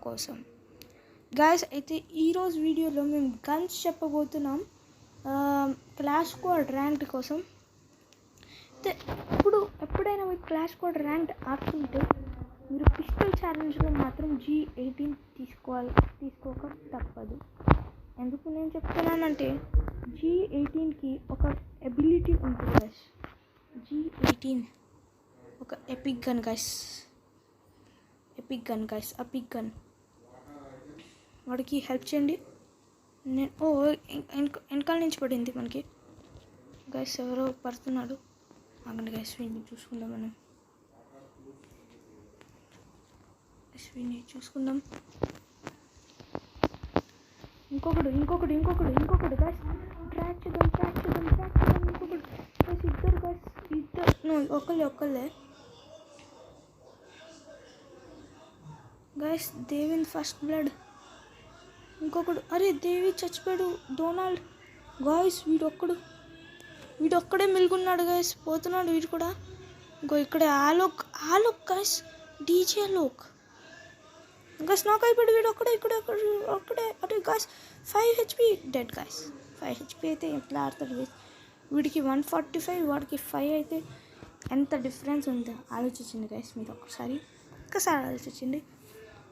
కోసం గైస్. అయితే ఈరోజు వీడియోలో మేము గన్స్ చెప్పబోతున్నాం క్లాష్ స్క్వాడ్ ర్యాంక్డ్ కోసం. అయితే ఎప్పుడైనా మీరు క్లాష్ స్క్వాడ్ ర్యాంక్డ్ ఆడుతుంటే మీరు పిస్టల్ ఛాలెంజ్లో మాత్రం G18 తీసుకోక తప్పదు. ఎందుకు నేను చెప్తున్నానంటే G18కి ఒక ఎబిలిటీ ఉంటుంది గైస్. G18 ఒక ఎపిక్ గన్ గైస్. వాడికి హెల్ప్ చేయండి. నేను వెనకాల నుంచి పడింది మనకి గైస్. ఎవరో పడుతున్నాడు. ఆగండి గైస్, వీడిని చూసుకుందాం మనం. ఇంకొకడు గైస్. ట్రాక్ చేద్దాం. ఇంకొకడు గైస్, ఇద్దరు ఒక్కళ్ళే గైస్. దేవిన్ first blood. ఇంకొకడు, అరే దేవి చచ్చిపోయాడు. డొనాల్డ్ గాయస్, వీడొక్కడే మిలుగున్నాడు గైస్. పోతున్నాడు వీడు కూడా. ఇంకో ఇక్కడ Alok guys. DJ Alok guys నాకు అయిపోయాడు. వీడు ఒక్కడే. అరే guys 5 HP dead guys. 5 HP అయితే ఎట్లా ఆడతాడు గైస్. వీడికి 145, వాడికి 5 అయితే ఎంత డిఫరెన్స్ ఉందో ఆలోచించండి గైస్. మీరు ఒక్కసారి ఆలోచించండి.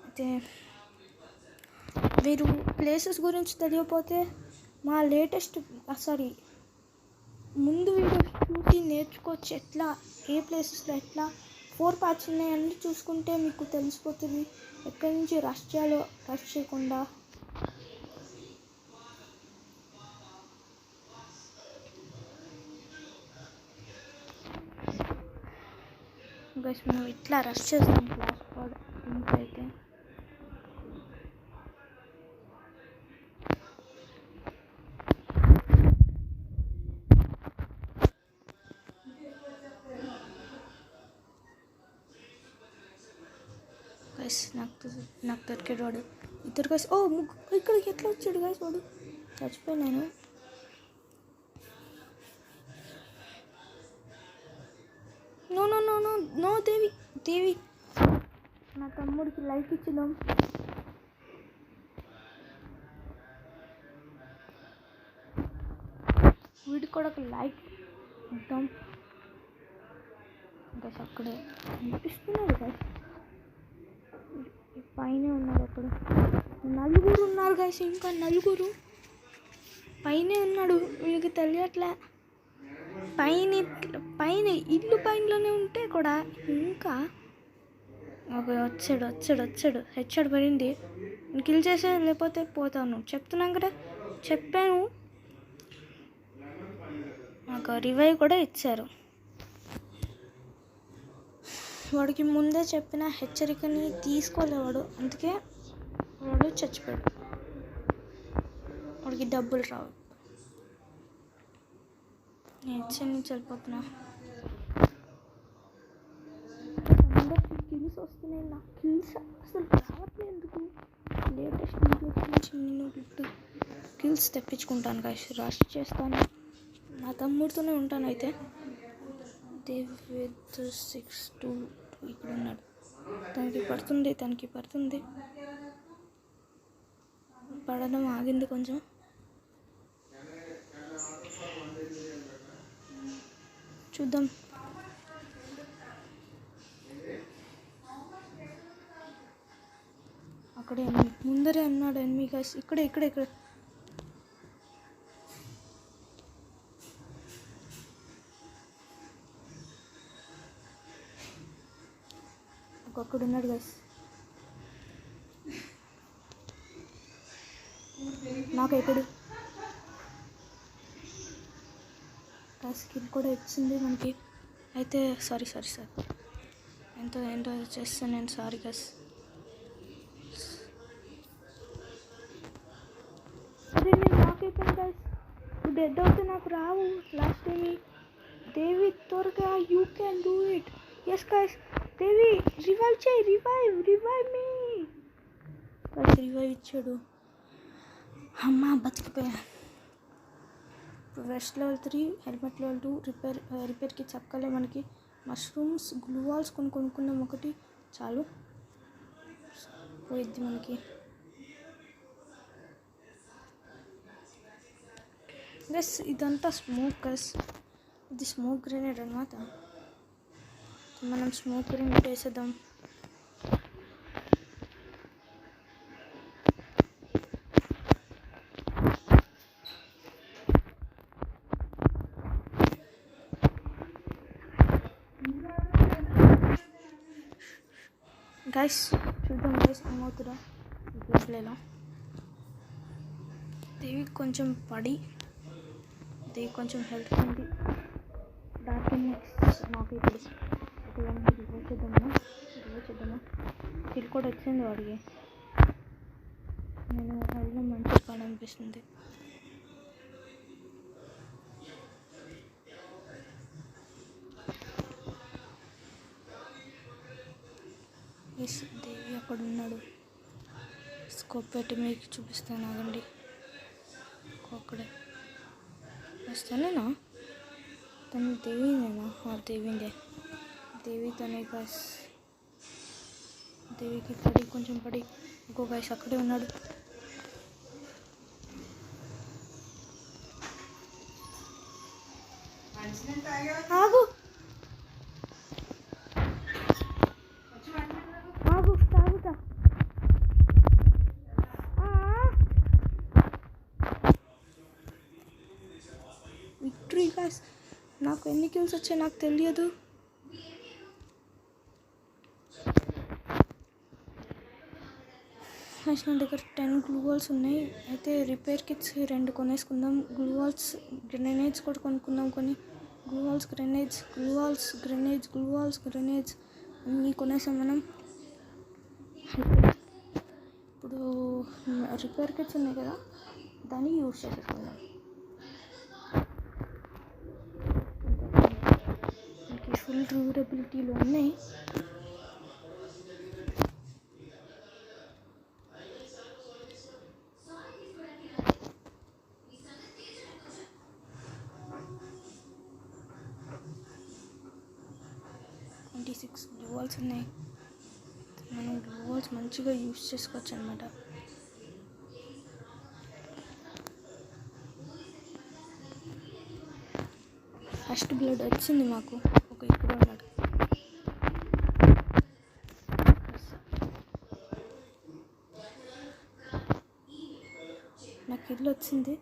అయితే మీరు ప్లేసెస్ గురించి తెలియకపోతే మా ముందు వీడియోస్ చూసి నేర్చుకోవచ్చు. ఏ ప్లేసెస్లో ఎట్లా 4 పార్ట్స్ ఉన్నాయని చూసుకుంటే మీకు తెలిసిపోతుంది ఎక్కడి నుంచి రష్ చేయాలో. రష్ చేయకుండా గైస్ మనం ఇట్లా రష్ చేస్తాం క్లాస్ స్క్వాడ్ అయితే. గైస్ నాకు దొరికాడు వాడు. ఇద్దరు గైస్. ఇక్కడికి ఎట్లా వచ్చాడు గైస్. వాడు చచ్చిపోయాను. నో దేవి నా తమ్ముడికి లైక్ ఇచ్చినాం. వీడికి కూడా ఒక లైక్ ఇద్దాం గైస్. అక్కడే అనిపిస్తున్నాడు గైస్. పైన ఉన్నారు అక్కడ. నలుగురు ఉన్నారు గైస్. ఇంకా నలుగురు పైనే ఉన్నాడు. వీడికి తెలియట్లే. పైన ఇల్లు పైనలోనే ఉంటే కూడా ఇంకా వచ్చాడు. హెచ్చాడు పడింది. కిల్ చేసే లేకపోతే పోతాను. చెప్తున్నాం కదా, చెప్పాను. నాకు రివైవ్ కూడా ఇచ్చారు. వాడికి ముందే చెప్పిన హెచ్చరికని తీసుకోలేవాడు, అందుకే వాడు చచ్చిపోయాడు. వాడికి డబ్బులు రావు. నేను హెచ్చరి నుంచి వెళ్ళిపోతున్నా. అందరికి కిల్స్ వస్తున్నాయి. నాకు కిల్స్ అసలు రావట్లేదు. ఎందుకు? లేటెస్ట్ వీడియోస్ నుంచి నేను కిల్స్ తెప్పించుకుంటాను గైస్. రష్ చేస్తాను. నా తమ్ముడితోనే ఉంటాను. అయితే డేవిడ్ 6-2 ఇక్కడ ఉన్నాడు. తనకి పడుతుంది. పడడం ఆగింది కొంచెం. చూద్దాం. అక్కడే ముందరే అన్నాడు ఎనిమి గైస్. ఇక్కడ ఒక్కడు ఉన్నాడు గైస్. నాకైపోయాడు. స్కిల్ కూడా ఇచ్చింది మనకి. అయితే సారీ ఏంటో చేస్తాను నేను. Sorry guys. అదే నేను నాకైపోయాను గైస్. డెడ్ అవుతే నాకు రావు. లాస్ట్ టైం దేవి త్వరగా you can do it. Yes guys. Devi revive చేయి. Revive me guys. రివైవ్ ఇచ్చాడు. అమ్మా బతికిపోయా. వెస్ట్ లెవెల్ 3, హెల్మెట్ లెవెల్ 2, రిపేర్కి చెప్పలే మనకి. మష్రూమ్స్, గ్లూ వాల్స్ కొనుక్కున్నాం. ఒకటి చాలు. పోయిద్ది మనకి. గస్ ఇదంతా స్మోక్ గస్, ఇది స్మోక్ గ్రెనేడ్ అన్నమాట. మనం స్మోక్ గ్రెనేడ్ వేసేద్దాం. గైస్ చూద్దాం గైస్ ఏమవుతుందా గేమ్ ప్లేలో. దేవి కొంచెం హెల్త్ ఉంది. డార్క్ నాకు ఇప్పుడు రివైవ్ చేద్దామా. కిల్ కూడా వచ్చింది వాడికి. నేను హెల్త్ మంచిగా కాడనిపిస్తుంది. ఎస్ దేవి అక్కడ ఉన్నాడు. స్కోప్ పెట్టి మీకు చూపిస్తాను ఆగండి. అక్కడే వస్తానేనా, తను దేవినేనా? దేవిందే, దేవి తనే గైస్. దేవికి కొంచెం పడి ఇంకో గైస్ అక్కడే ఉన్నాడు. ఆగు తాగుతా. Victory guys. నాకు ఎన్ని కిల్స్ వచ్చాయి నాకు తెలియదు. నా దగ్గర 10 గ్లూ వాల్స్ ఉన్నాయి. అయితే రిపేర్ కిట్స్ 2 కొనేసుకుందాం. గ్లూ వాల్స్ గ్రెనేడ్స్ కూడా కొనుక్కుందాం. గ్లూ వాల్స్ గ్రెనేడ్స్ అన్నీ కొనేసాం మనం. ఇప్పుడు రిపేర్ కిట్స్ ఉన్నాయి కదా, దాన్ని యూజ్ చేసుకుందాం. మనకి ఫుల్ డ్యూరబిలిటీలో ఉన్నాయి. గ్లూ వాల్స్ ఉన్నాయి. మనం గ్లూ వాల్స్ మంచిగా యూజ్ చేసుకోవచ్చు అనమాట. ఫస్ట్ బ్లడ్ వచ్చింది మాకు. ఒక ఇక్కడ ఉన్నాడు. నాకు ఇల్లు వచ్చింది.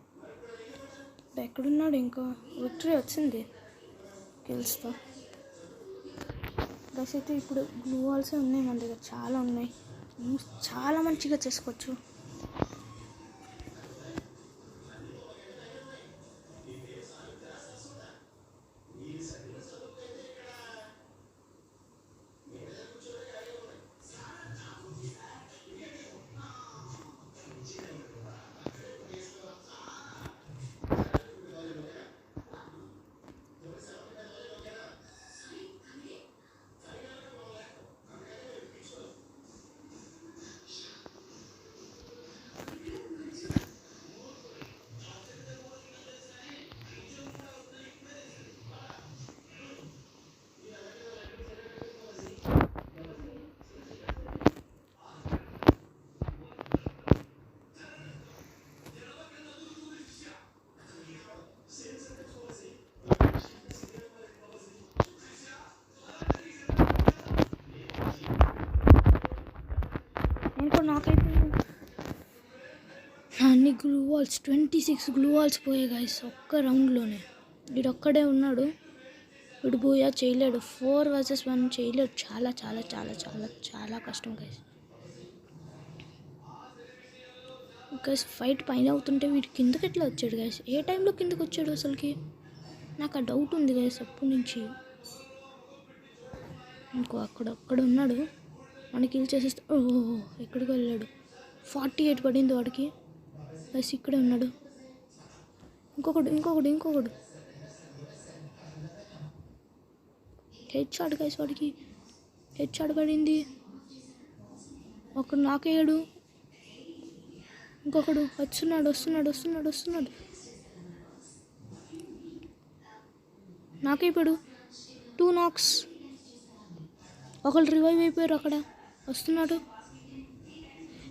ఎక్కడున్నాడు? ఇంకో విక్టరీ వచ్చింది కిల్స్తో. బస్ అయితే ఇప్పుడు గ్లూ వాల్సే ఉన్నాయి మన దగ్గర, చాలా ఉన్నాయి. చాలా మంచిగా చేసుకోవచ్చు. అన్ని గ్లూ వాల్స్ 26 గ్లూ వాల్స్ పోయాయి గైస్ ఒక్క రౌండ్లోనే. వీడు ఒక్కడే ఉన్నాడు. వీడు పోయా చేయలేడు. 4 vs 1 చేయలేడు. చాలా చాలా చాలా చాలా చాలా కష్టం గైస్. గైస్ ఫైట్ పైన అవుతుంటే వీడు కిందకి ఎట్లా వచ్చాడు గైస్? ఏ టైంలో కిందకి వచ్చాడు అసలుకి? నాకు ఆ డౌట్ ఉంది గైస్ అప్పటి నుంచి. ఇంకో అక్కడ ఉన్నాడు. వాడిని కిల్ చేసేస్తే ఎక్కడికి వెళ్ళాడు? 48 పడింది వాడికి. గైస్ ఇక్కడే ఉన్నాడు. ఇంకొకడు హెడ్ షాట్ గైస్. వాడికి హెడ్ షాట్ పడింది. ఒకడు నాకేయడు. ఇంకొకడు వస్తున్నాడు. నాకైపోయాడు. 2 knocks. ఒకళ్ళు రివైవ్ అయిపోయారు. అక్కడ వస్తున్నాడు.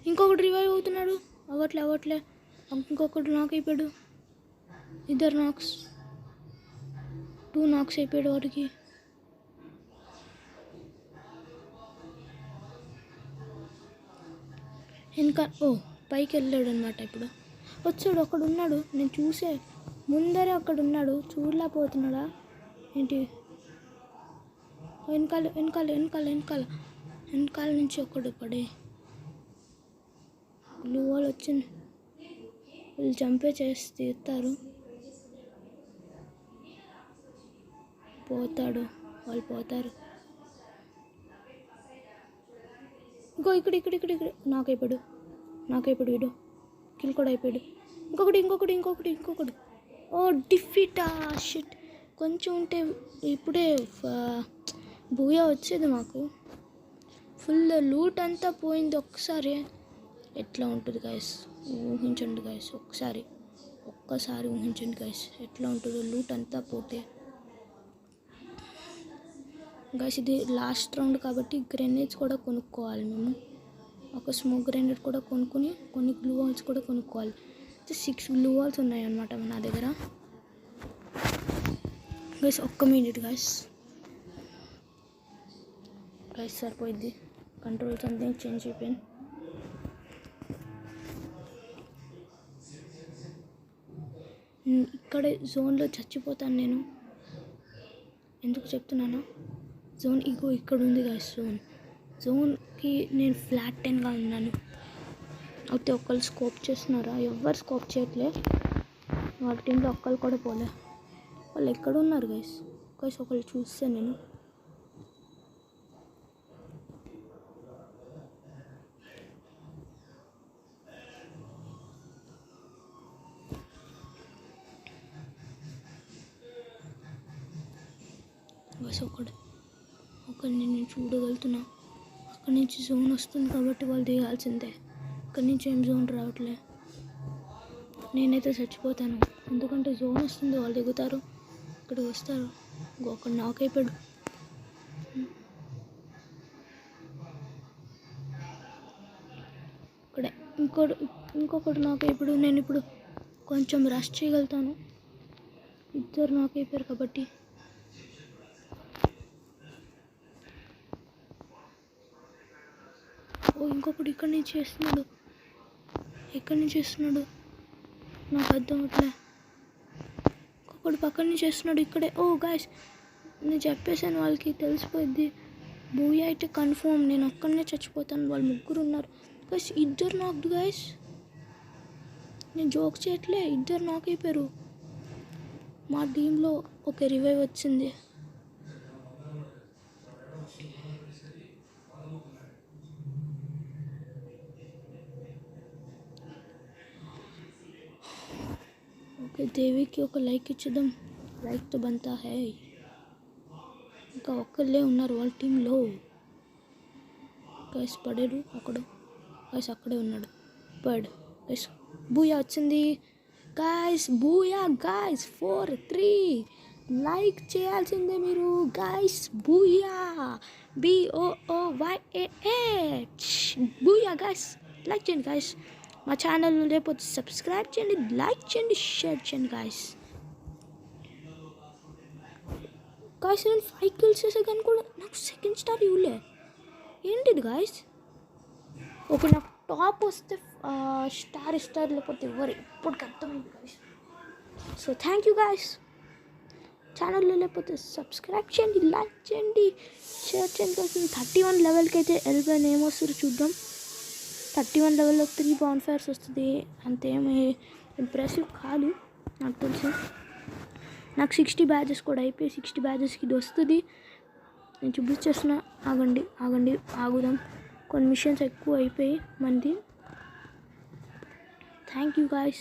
ఇంకొకటి రివైవ్ అవుతున్నాడు. అవ్వట్లే. ఇంకొకటి నాక్ అయిపోయాడు. ఇద్దరు నాక్స్, 2 నాక్స్ అయిపోయాడు వాడికి. ఇంకా పైకి వెళ్ళాడు అనమాట. ఇప్పుడు వచ్చాడు, అక్కడ ఉన్నాడు. నేను చూసే ముందరే అక్కడ ఉన్నాడు. చూడలేకపోతున్నాడా ఏంటి? వెనకాల నుంచి ఒకడు పడే బ్లూ వాల్ వచ్చింది. వీళ్ళు చంపే చేసి తీస్తారు. వాళ్ళు పోతారు. ఇంకో ఇక్కడ నాకైపోయాడు వీడు. కిల్ కూడా అయిపోయాడు. ఇంకొకటి. డిఫీటా షిట్. కొంచెం ఉంటే ఇప్పుడే బూయా వచ్చేది మాకు. ఫుల్ లూట్ అంతా పోయింది ఒక్కసారి. ఎట్లా ఉంటుంది గైస్ ఊహించండి గైస్. ఒక్కసారి ఊహించండి గైస్ ఎట్లా ఉంటుందో లూట్ అంతా పోతే. గైస్ ఇది లాస్ట్ రౌండ్ కాబట్టి గ్రెనేడ్స్ కూడా కొనుక్కోవాలి మేము. ఒక స్మోక్ గ్రెనేడ్ కూడా కొనుక్కొని కొన్ని గ్లూ వాల్స్ కూడా కొనుక్కోవాలి. 6 గ్లూ వాల్స్ ఉన్నాయన్నమాట నా దగ్గర. గైస్ ఒక్క మినిట్ గైస్ సరిపోయింది. కంట్రోల్స్ అంతా చేంజ్ అయిపోయింది. ఇక్కడే జోన్లో చచ్చిపోతాను నేను. ఎందుకు చెప్తున్నాను? జోన్ ఇక్కడ ఉంది గైస్. జోన్కి నేను ఫ్లాట్ 10గా ఉన్నాను. అయితే ఒక్కళ్ళు స్కోప్ చేస్తున్నారా? ఎవ్వరు స్కోప్ చేయట్లే. వాళ్ళ టీంలో ఒక్కళ్ళు కూడా పోలే. వాళ్ళు ఎక్కడ ఉన్నారు గైస్ ఒకళ్ళు చూస్తే నేను. గైస్ ఒకరిని నేను చూడగలుగుతున్నా. అక్కడి నుంచి జోన్ వస్తుంది కాబట్టి వాళ్ళు దిగాల్సిందే. అక్కడి నుంచి ఏం జోన్ రావట్లే. నేనైతే చచ్చిపోతాను. ఎందుకంటే జోన్ వస్తుంది, వాళ్ళు దిగుతారు, ఇక్కడికి వస్తారు. ఒకడు నాక్ అయిపోయాడు. ఇక్కడే ఇంకొకటి నాక్ అయిపోయాడు. నేను ఇప్పుడు కొంచెం రష్ చేయగలుగుతాను. ఇద్దరు నాక్ అయిపోయారు కాబట్టి. ఇంకొకటి ఎక్కడి నుంచి చేస్తున్నాడు నాకు అర్థం అవట్లే. ఇంకొకటి పక్కన నుంచి చేస్తున్నాడు ఇక్కడే. గాయస్ నేను చెప్పేసాను, వాళ్ళకి తెలిసిపోద్ది. బూయా అయితే కన్ఫర్మ్. నేను అక్కడనే చచ్చిపోతాను. వాళ్ళు 3 ఉన్నారు గైస్. 2 knocked guys. నేను జోక్ చేయట్లే, 2 నాక్ అయిపోయారు. మా టీంలో ఒక రివైవ్ వచ్చింది. దేవికి ఒక లైక్ ఇచ్చేద్దాం. లైక్ తో బంతా హై. ఇంకా ఒక్కళ్ళే ఉన్నారు వాళ్ళ టీంలో. గైస్ పడాడు అక్కడ. గైస్ అక్కడే ఉన్నాడు. గైస్ బూయా వచ్చింది. గైస్ బూయా గైస్ 4-3 లైక్ చేయాల్సిందే మీరు guys. Booyah BOOYAH Booyah guys. Like చేయండి గైస్. మా ఛానల్ లేకపోతే సబ్స్క్రైబ్ చేయండి, లైక్ చేయండి, షేర్ చేయండి గైస్. నేను 5 kills చేసే కానీ కూడా నాకు సెకండ్ స్టార్ ఇవ్వలే. ఏంటిది గైస్? నాకు టాప్ వస్తే స్టార్ ఇస్తారు, లేకపోతే ఎవరు ఇప్పటికి అర్థమైంది guys. So thank you guys. ఛానల్లో లేకపోతే సబ్స్క్రైబ్ చేయండి, లైక్ చేయండి, షేర్ చేయండి గైస్. 31 లెవెల్కి అయితే వెళ్ళిపోయిన ఏమొస్తారు చూద్దాం. 31 లెవెల్లో 3 బాన్ఫైర్స్ వస్తుంది. అంతేమి ఇంప్రెసివ్ కాదు నాకు తెలుసు. నాకు 60 బ్యాచెస్ కూడా అయిపోయి 60 బ్యాచెస్కి ఇది వస్తుంది. నేను చూపించేస్తున్నా. ఆగుదాం. కొన్ని మిషన్స్ ఎక్కువ అయిపోయి మంది. Thank you guys.